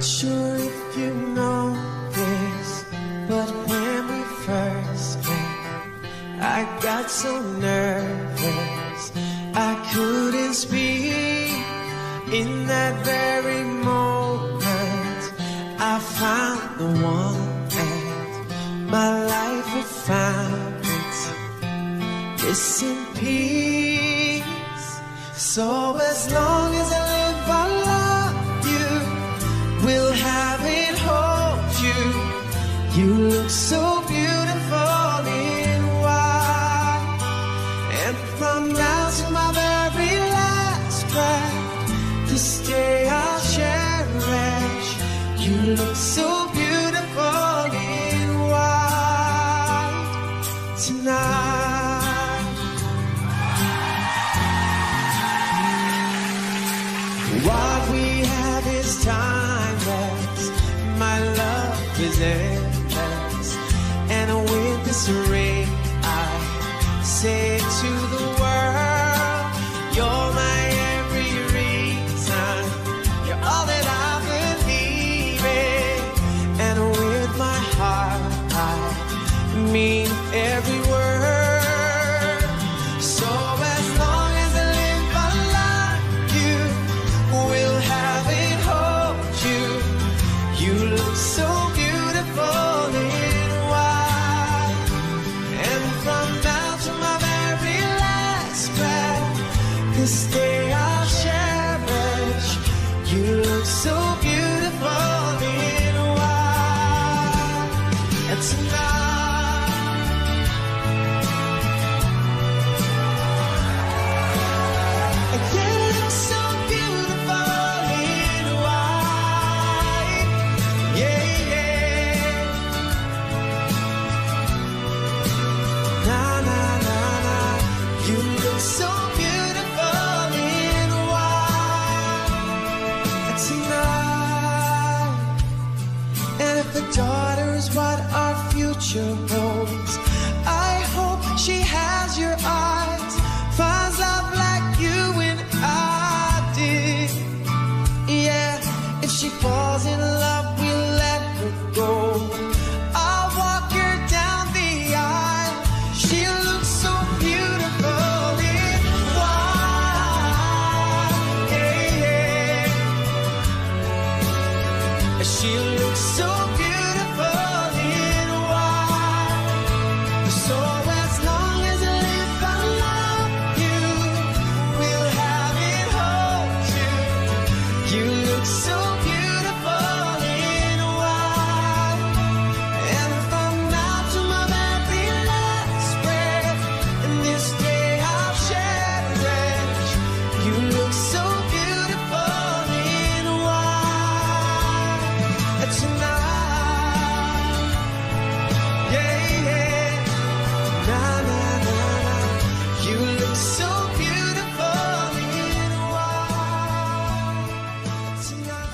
sure if you know this, but when we first met, I got so nervous I couldn't speak. In that very moment, I found the one, and my life had found its missing piece. So as long as I live, I love you, will have it, hold you. You look so beautiful in white, and from now to my very last breath, this day I'll cherish. You look so beautiful in white tonight. What we have is timeless, my love is endless, and with this ring I say to the world, you're my every reason, you're all that I believe in, and with my heart I mean every word. So as long as I live, I love you, will have it, hold you. You look so beautiful in white, and from now to my very last breath, this day I'll cherish. You look so beautiful in white, and tonight, you look so beautiful in white, yeah, yeah. Na na na na, you look so beautiful in white tonight. And if the daughter is what our future holds, I hope she has your eyes, finds love like you and I did. Yeah, if she falls in love, we'll let her go. I'll walk her down the aisle. She looks so beautiful in white, yeah, yeah. She looks so beautiful in white. So as long as I live, I love you, will have it, hold you. You look so beautiful in white, and from now to my very last breath, and this day I'll cherish. You look so beautiful in white tonight, yeah, yeah. Na na na na, you look so beautiful in white tonight.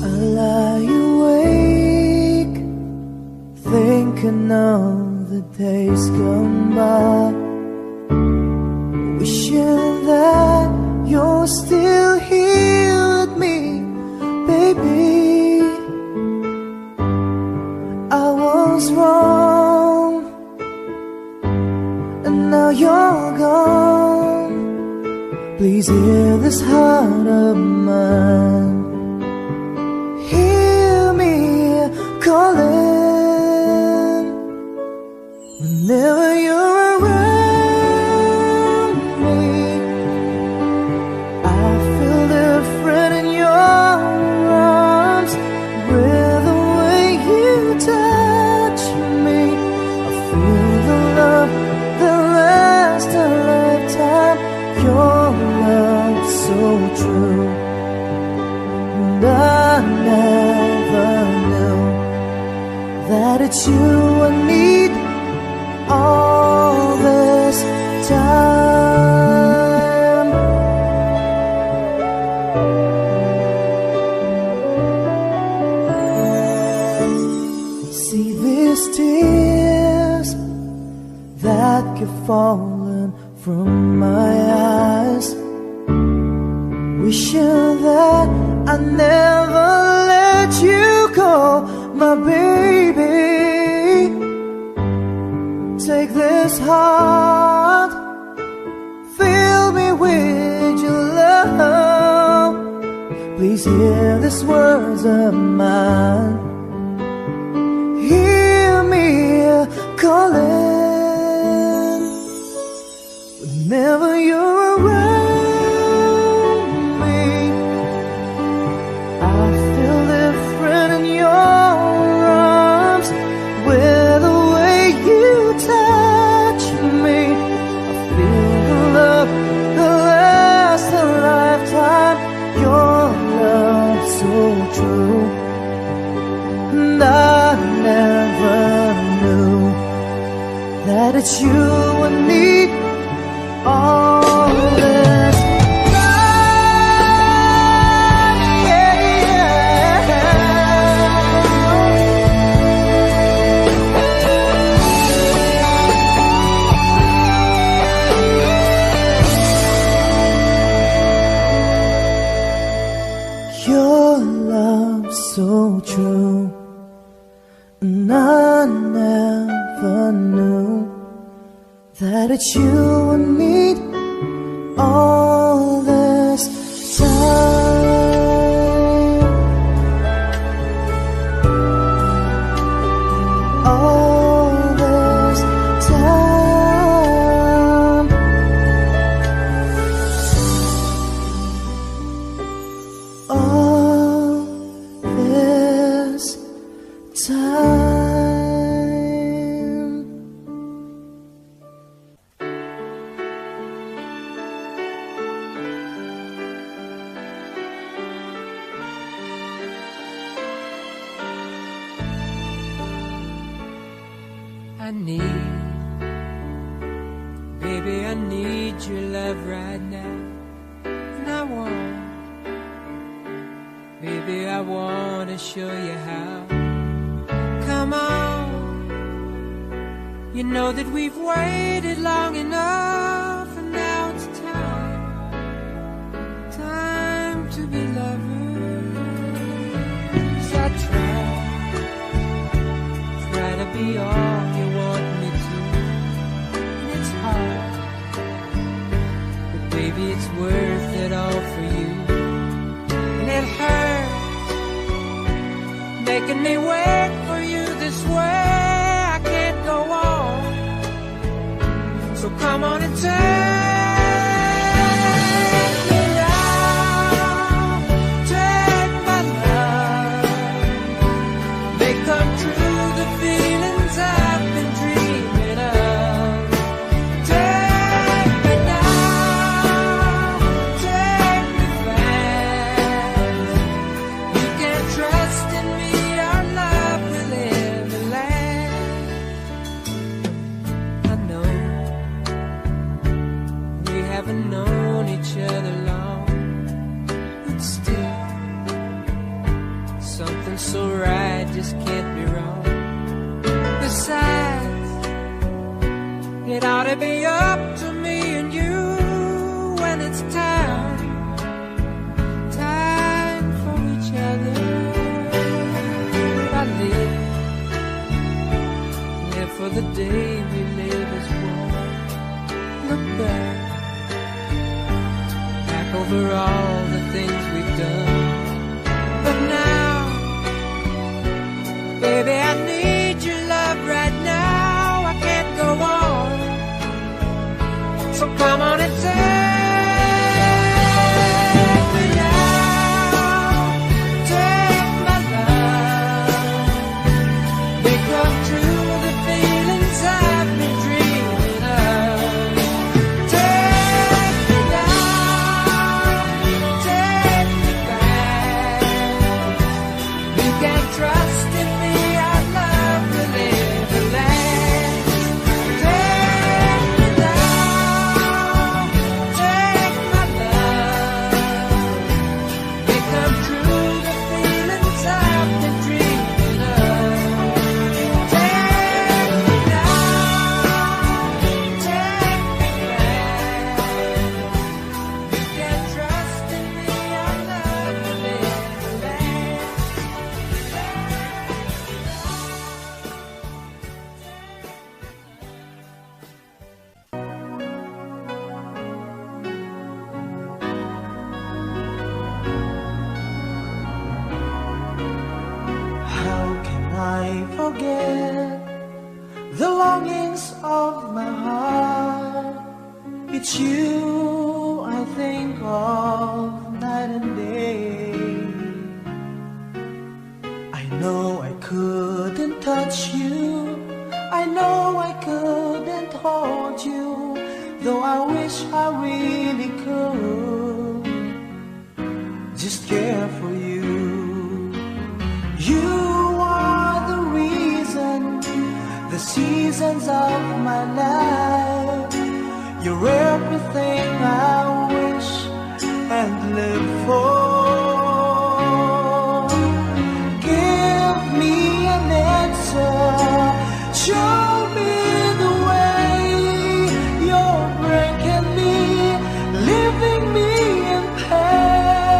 I lie awake, thinking of the days gone by, wishing that you're still here with me, baby. I was wrong, and now you're gone. Please hear this heart of mine. Hear me calling whenever you're around me. I feel different in your arms, with the way you touch me. I feel the love that lasts a lifetime. Your love so true, and I never knew that it's you I need all this time. that keep falling from my eyes, wishing that I never let you go, my baby. Take this heart, fill me with your love. Please hear these words of mine. Hear me calling. Whenever you're around me, I feel different in your arms. With the way you touch me, I feel the love that lasts a lifetime. Your love so true, and I never knew that it's you I need all this time, yeah. Your love so true, and I never knew that it's you I need all this time. All this time. All this time. I need, baby, I need your love right now. And I want, baby, I want to show you how. Come on, you know that we've waited long enough, and now it's time, time to be lovers. I try to be all you want me to, and it's hard, but baby, it's worth it all for you. And it hurts making me wait for you this way. I can't go on, so come on and take me now, take my love, make come true the feelings I've been dreaming of. Take me now, take me fast. You can trust in me, our love will ever last. I know we haven't known each other long, but still something so right just can't be wrong. Besides, it ought to be up to me and you when it's time, time for each other. I live for the day we live as one. Look back over all the things we've done. But now, baby, I need your love right now. I can't go on, so come on and take me now, take my love, make come true the feelings I've been dreaming of. Take me now, It's you I think of night and day. I know I couldn't touch you, I know I couldn't hold you, though I wish I really could just care for you. You are the reason, the seasons of my life. You're everything I wish and live for. Give me an answer, show me the way. You're breaking me, leaving me in pain.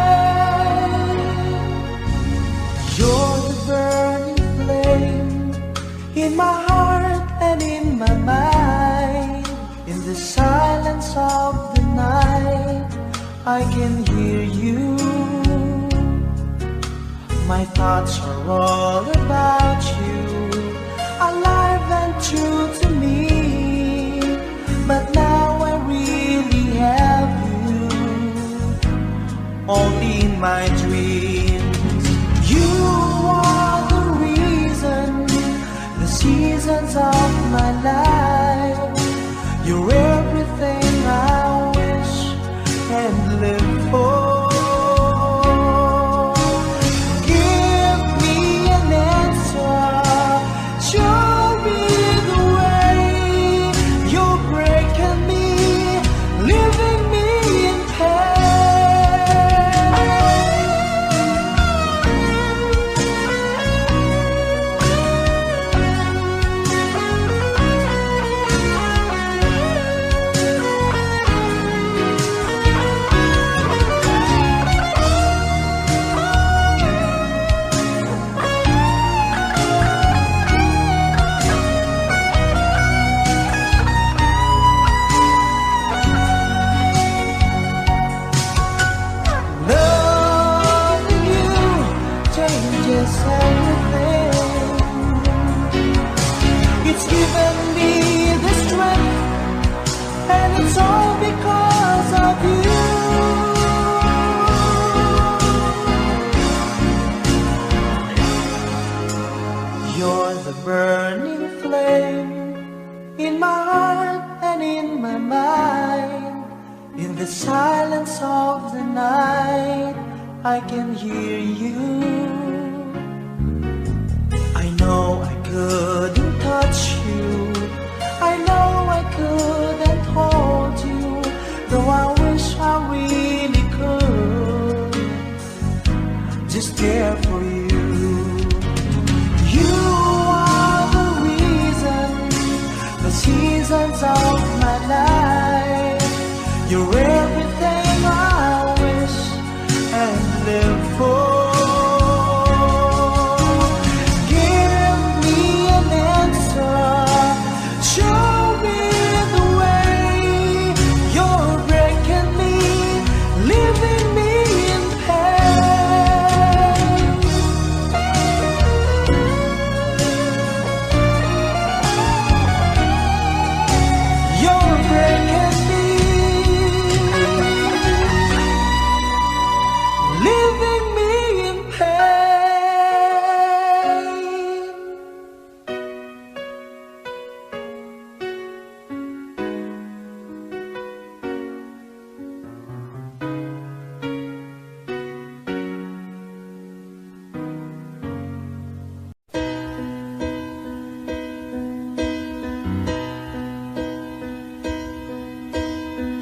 You're the burning flame in my heart and in my mind. In the silence of the night, I can hear you. My thoughts are all about you, alive and true to me. But now I really have you, only in my dreams. You are the reason, the seasons of my life. You're everything I wish and live for. Give me an answer, show me the way. You're breaking me, leaving me in loving you changes everything. It's given me the strength, and it's all because of you. You're the burning flame in my heart and in my mind. In the silence of the night, I can hear you. I know I couldn't touch you, I know I couldn't hold you, though I wish I really could just care for you. You are the reason, the seasons of my life. You're everything I wish and live for. Give me an answer, show me the way. You're breaking me, leaving me in pain. You're breaking me, leaving me in pain.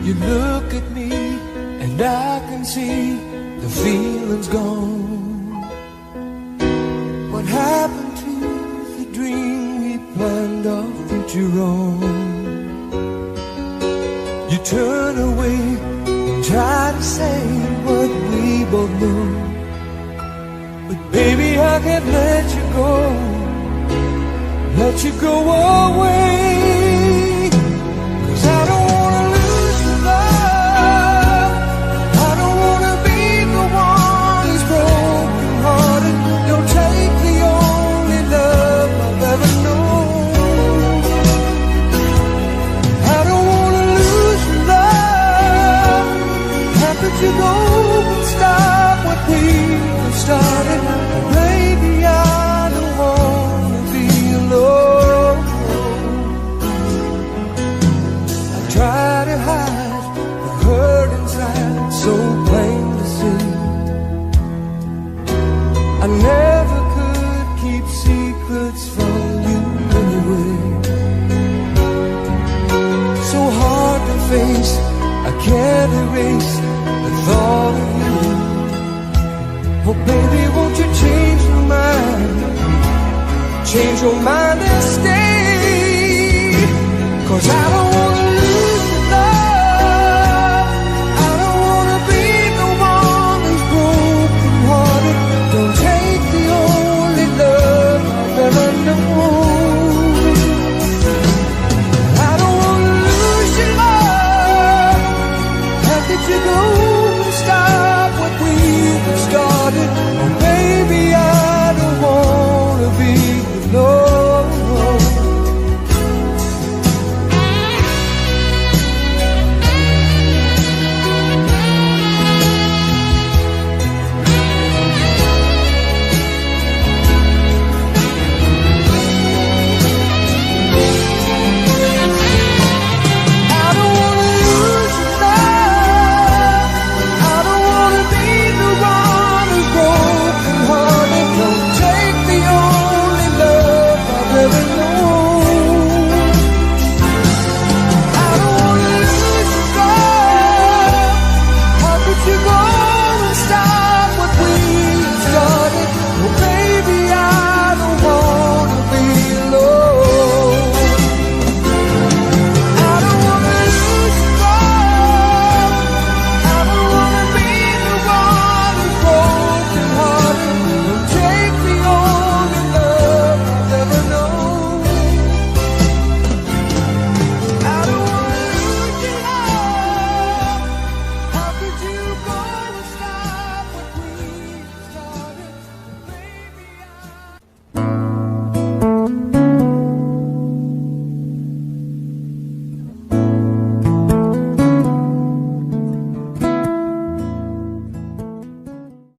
You look at me and I can see the feeling's gone. What happened to the dream we planned our future on? You turn away and try to say what we both know, but baby I can't let you go away. 'Cause I don't wanna lose your love, I don't wanna be the one who's broken hearted. You'll take the only love I've ever known. I don't wanna lose your love. so hard to face. I can't erase the thought of you. Oh baby, won't you change your mind? Change your mind and stay. 'Cause I don't